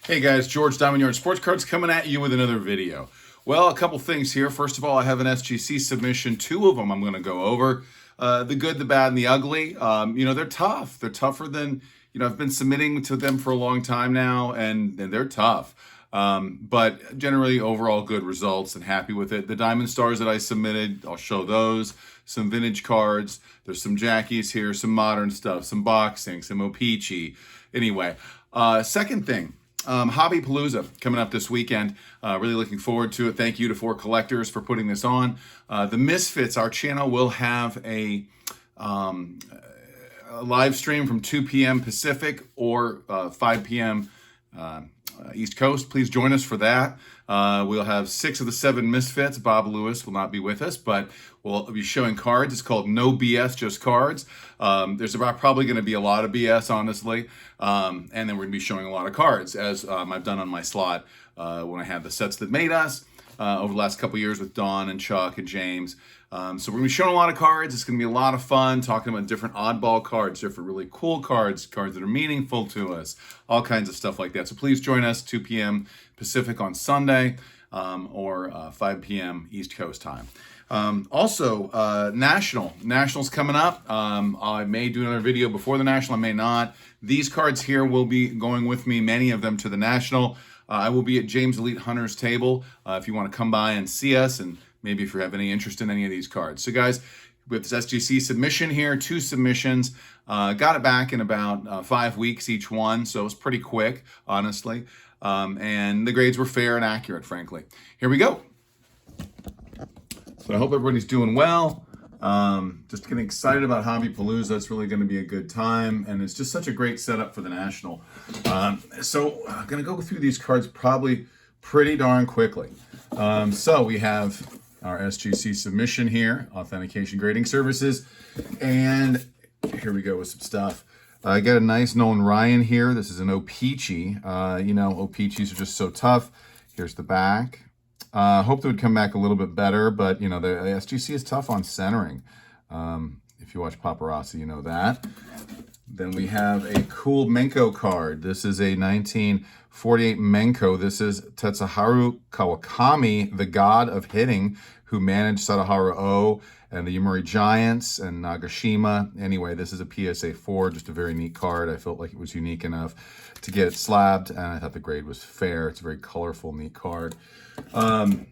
Hey guys, George Diamondyard Sports Cards coming at you with another video. Well, a couple things here. First of all, I have an SGC submission, two of them I'm going to go over. The good, the bad, and the ugly. They're tough. They're tougher than, I've been submitting to them for a long time now, and they're tough. But generally, overall good results and happy with it. The Diamond Stars that I submitted, I'll show those. Some vintage cards. There's some Jackies here, some modern stuff, some boxing, some O-Pee-Chee. Anyway, second thing. Hobbypalooza coming up this weekend. Really looking forward to it. Thank you to 4 Collectors for putting this on. The Misfits, our channel will have a live stream from 2 p.m. Pacific or 5 p.m. East Coast. Please join us for that. We'll have 6 of the 7 Misfits. Bob Lewis will not be with us, but we'll be showing cards. It's called No BS, Just Cards. There's probably going to be a lot of BS, honestly. And then we're going to be showing a lot of cards, as I've done on my slot when I had the sets that made us over the last couple years with Don and Chuck and James. So we're going to be showing a lot of cards. It's going to be a lot of fun talking about different oddball cards, different really cool cards, cards that are meaningful to us, all kinds of stuff like that. So please join us 2 p.m. Pacific on Sunday or 5 p.m. East Coast time. National's coming up. I may do another video before the National, I may not. These cards here will be going with me, many of them, to the National. I will be at James Elite Hunter's table if you want to come by and see us, and maybe if you have any interest in any of these cards. So guys, with this SGC submission here, 2 submissions, got it back in about 5 weeks each one, so it was pretty quick, honestly. And the grades were fair and accurate, frankly. Here we go. So I hope everybody's doing well. Just getting excited about Hobbypalooza. It's really going to be a good time, and it's just such a great setup for the National. So I'm going to go through these cards probably pretty darn quickly. So we have our SGC submission here, Authentication Grading Services, and here we go with some stuff. I got a nice Nolan Ryan here. This is an O-Pee-Chee. O-Pee-Chees are just so tough. Here's the back. Hope they would come back a little bit better, but, the SGC is tough on centering. If you watch Paparazzi, you know that. Then we have a cool Menko card. This is a 1948 Menko. This is Tetsuharu Kawakami, the god of hitting, who managed Sadaharu O and the Yomiuri Giants and Nagashima. Anyway, this is a PSA 4, just a very neat card. I felt like it was unique enough to get it slabbed, and I thought the grade was fair. It's a very colorful, neat card.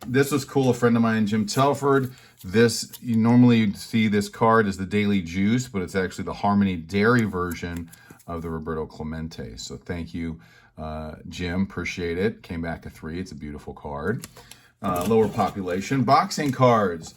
This was cool. A friend of mine, Jim Telford. You normally see this card as the Daily Juice, but it's actually the Harmony Dairy version of the Roberto Clemente. So thank you, Jim. Appreciate it. Came back a 3. It's a beautiful card. Lower population. Boxing cards.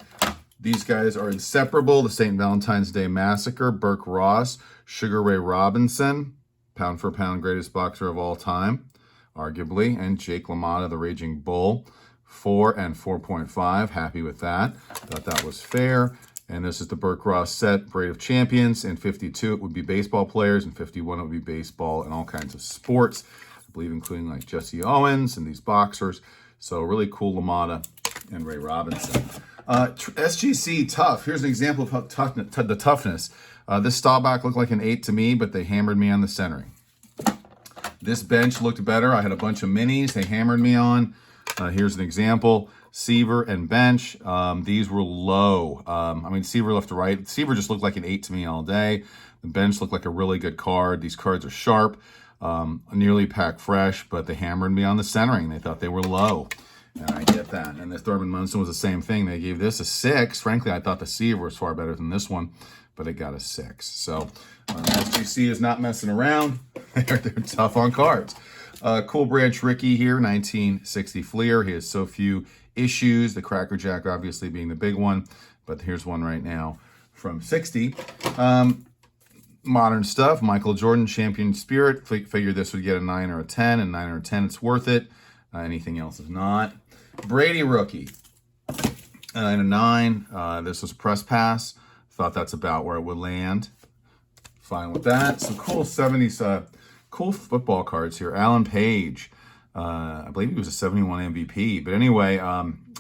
These guys are inseparable. The St. Valentine's Day Massacre, Berk Ross, Sugar Ray Robinson, pound for pound greatest boxer of all time, arguably, and Jake LaMotta, the Raging Bull, 4 and 4.5. Happy with that. Thought that was fair. And this is the Berk Ross set, Parade of Champions. In 52, it would be baseball players. In 51, it would be baseball and all kinds of sports, I believe, including like Jesse Owens and these boxers. So really cool LaMotta and Ray Robinson. SGC tough. Here's an example of how the toughness. This Staubach looked like an 8 to me, but they hammered me on the centering. This bench looked better. I had a bunch of minis they hammered me on. Here's an example. Seaver and bench. These were low. Seaver left to right. Seaver just looked like an 8 to me all day. The bench looked like a really good card. These cards are sharp, nearly packed fresh, but they hammered me on the centering. They thought they were low. And I get that. And the Thurman Munson was the same thing. They gave this a 6. Frankly, I thought the Seaver was far better than this one, but it got a 6. So SGC is not messing around. They're tough on cards. Cool Branch Rickey here, 1960 Fleer. He has so few issues. The Cracker Jack obviously being the big one, but here's one right now from 60. Modern stuff. Michael Jordan, Champion Spirit. Figured this would get a 9 or a 10, and 9 or a 10, it's worth it. Anything else is not. Brady rookie, 9 and 9. This was press pass. Thought that's about where it would land. Fine with that. Some cool 70s, cool football cards here. Alan Page, I believe he was a 71 MVP. But anyway,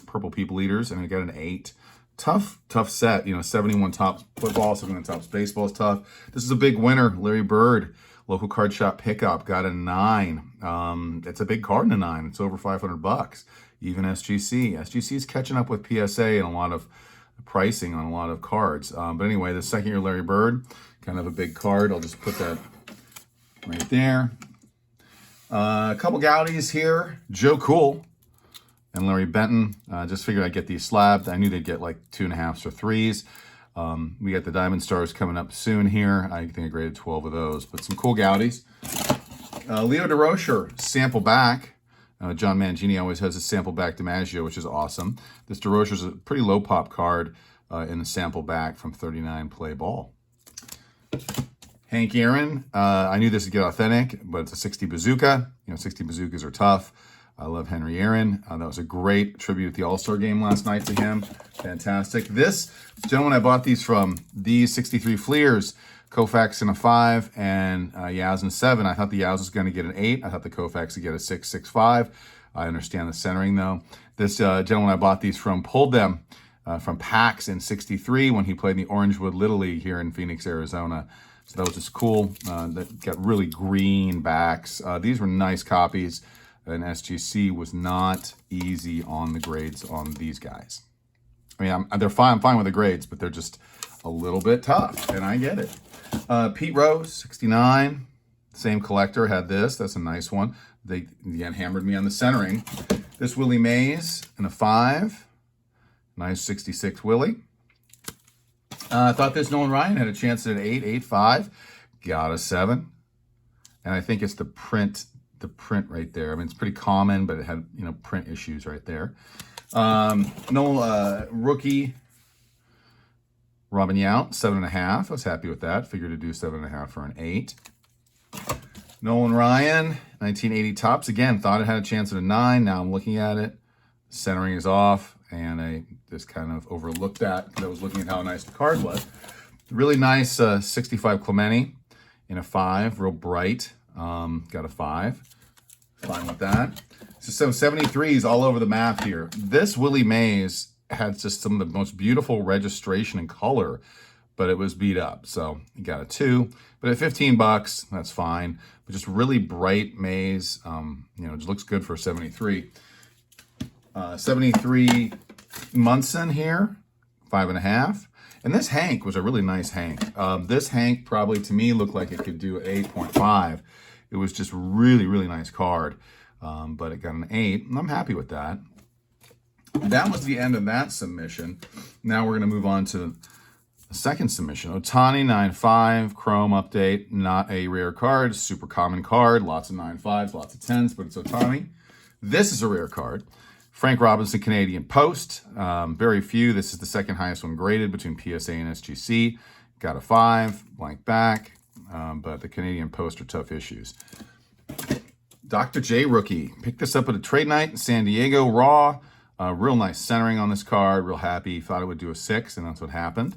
Purple People Eaters, and I got an 8. Tough set. 71 tops football, 71 tops baseball is tough. This is a big winner. Larry Bird Local card shop pickup, got a 9. It's a big card in a 9. It's over $500. Even SGC. SGC is catching up with PSA and a lot of pricing on a lot of cards. But anyway, the second year Larry Bird, kind of a big card. I'll just put that right there. A couple Goudeys here. Joe Cool and Larry Benton. Just figured I'd get these slabbed. I knew they'd get like 2.5s or 3s. We got the Diamond Stars coming up soon here. I think I graded 12 of those, but some cool Goudeys. Leo DeRocher, sample back. John Mangini always has a sample back DiMaggio, which is awesome. This DeRocher's a pretty low pop card in the sample back from 39 play ball. Hank Aaron, I knew this would get authentic, but it's a 60 Bazooka. 60 Bazookas are tough. I love Henry Aaron. That was a great tribute at the All-Star game last night to him. Fantastic. This gentleman, I bought these from, these 63 Fleers, Koufax in a 5 and Yaz in a 7. I thought the Yaz was going to get an 8. I thought the Koufax would get a 6, 6, 5. I understand the centering though. This gentleman I bought these from pulled them from PAX in 63 when he played in the Orangewood Little League here in Phoenix, Arizona. So that was just cool. That got really green backs. These were nice copies. And SGC was not easy on the grades on these guys. I mean, I'm fine with the grades, but they're just a little bit tough, and I get it. Pete Rose, 69. Same collector had this. That's a nice one. They again hammered me on the centering. This Willie Mays in a 5. Nice 66 Willie. I thought this Nolan Ryan had a chance at an 8, 8, 5. Got a 7. And I think it's the print right there. I mean, it's pretty common, but it had, print issues right there. Rookie Robin Yount, 7.5. I was happy with that. Figured to do 7.5 for an 8. Nolan Ryan, 1980 Topps. Again, thought it had a chance at a 9. Now I'm looking at it. Centering is off, and I just kind of overlooked that because I was looking at how nice the card was. Really nice 65 Clemente in a 5. Real bright. Got a 5. Fine with that. So 73s all over the map here. This Willie Mays had just some of the most beautiful registration and color, but it was beat up. So you got a 2. But at $15, that's fine. But just really bright Mays. It just looks good for a 73. 73 Munson here, 5.5. And this Hank was a really nice Hank. This Hank probably to me looked like it could do 8.5. It was just really, really nice card, but it got an 8, and I'm happy with that. That was the end of that submission. Now we're going to move on to the second submission. Ohtani 9.5, Chrome update, not a rare card, super common card, lots of 9.5s, lots of 10s, but it's Ohtani. This is a rare card. Frank Robinson Canadian Post, very few. This is the second highest one graded between PSA and SGC. Got a 5, blank back. But the Canadian Post are tough issues. Dr. J Rookie. Picked this up at a trade night in San Diego. Raw. Real nice centering on this card. Real happy. Thought it would do a 6, and that's what happened.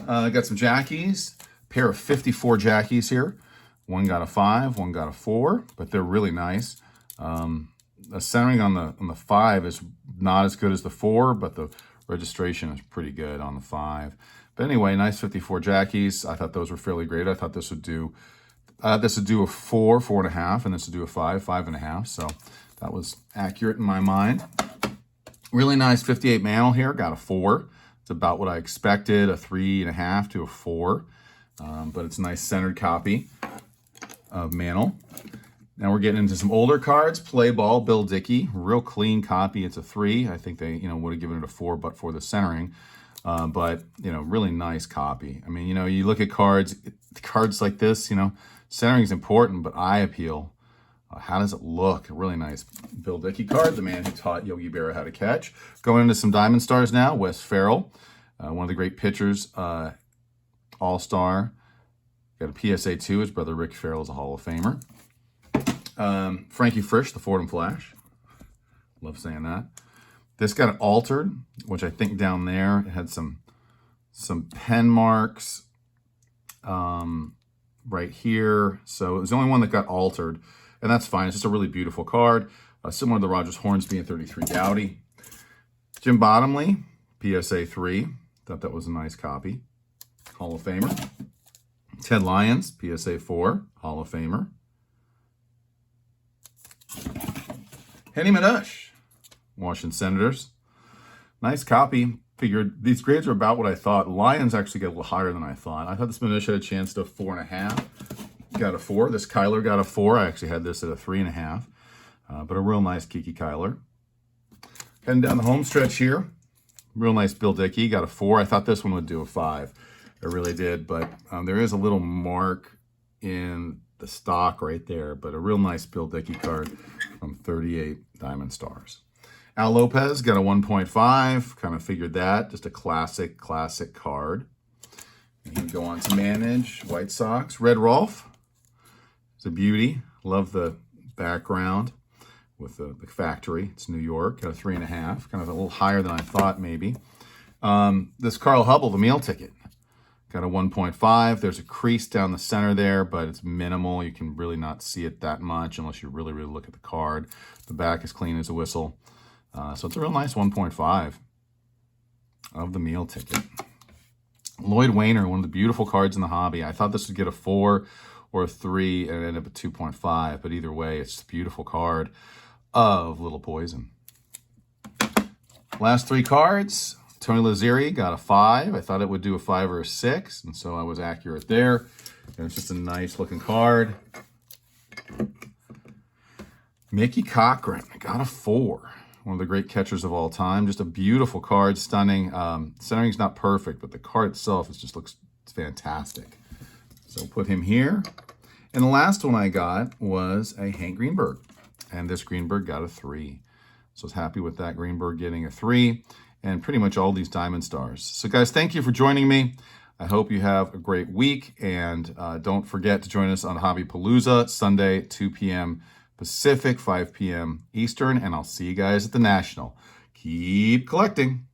Got some Jackies. Pair of 54 Jackies here. One got a 5, one got a 4, but they're really nice. The centering on the 5 is not as good as the 4, but the registration is pretty good on the 5. But anyway, nice 54 Jackies. I thought those were fairly great. I thought this would do a 4, 4.5, and this would do a 5, 5.5. So that was accurate in my mind. Really nice 58 Mantle here. Got a 4. It's about what I expected, a 3.5 to a 4. But it's a nice centered copy of Mantle. Now we're getting into some older cards. Play Ball, Bill Dickey. Real clean copy. It's a 3. I think they, would have given it a 4, but for the centering. But, really nice copy. I mean, you look at cards like this, centering is important, but eye appeal. How does it look? A really nice Bill Dickey card, the man who taught Yogi Berra how to catch. Going into some Diamond Stars now, Wes Farrell, one of the great pitchers, All-Star. Got a PSA 2. His brother Rick Farrell is a Hall of Famer. Frankie Frisch, the Fordham Flash. Love saying that. This got altered, which I think down there it had some pen marks right here. So it was the only one that got altered, and that's fine. It's just a really beautiful card, similar to the Rogers Hornsby and 33 Goudy. Jim Bottomley, PSA 3. Thought that was a nice copy. Hall of Famer. Ted Lyons, PSA 4, Hall of Famer. Henny Madush, Washington Senators. Nice copy. Figured these grades are about what I thought. Lions actually get a little higher than I thought. I thought this Madush had a chance to 4.5. Got a 4. This Kyler got a 4. I actually had this at a 3.5. But a real nice Kiki Kyler. Heading down the home stretch here. Real nice Bill Dickey. Got a 4. I thought this one would do a 5. I really did. But there is a little mark in the stock right there. But a real nice Bill Dickey card from 38 Diamond Stars. Al Lopez got a 1.5. Kind of figured that. Just a classic card. And you go on to manage White Sox. Red Rolf. It's a beauty. Love the background with the factory. It's New York. Got a 3.5. Kind of a little higher than I thought maybe. This Carl Hubbell, the meal ticket. Got a 1.5. There's a crease down the center there, but it's minimal. You can really not see it that much unless you really look at the card. The back is clean as a whistle. So it's a real nice 1.5 of the meal ticket. Lloyd Wainer, one of the beautiful cards in the hobby. I thought this would get a 4 or a 3 and it ended up at 2.5, but either way, it's a beautiful card of Little Poison. Last 3 cards. Tony Lazzeri got a 5. I thought it would do a 5 or a 6, and so I was accurate there. And it's just a nice looking card. Mickey Cochrane got a 4. One of the great catchers of all time. Just a beautiful card, stunning. Centering's not perfect, but the card itself just looks fantastic. So put him here. And the last one I got was a Hank Greenberg. And this Greenberg got a 3. So I was happy with that Greenberg getting a 3. And pretty much all these Diamond Stars. So guys, thank you for joining me. I hope you have a great week. And don't forget to join us on Hobbypalooza, Sunday, 2 p.m. Pacific, 5 p.m. Eastern. And I'll see you guys at the National. Keep collecting.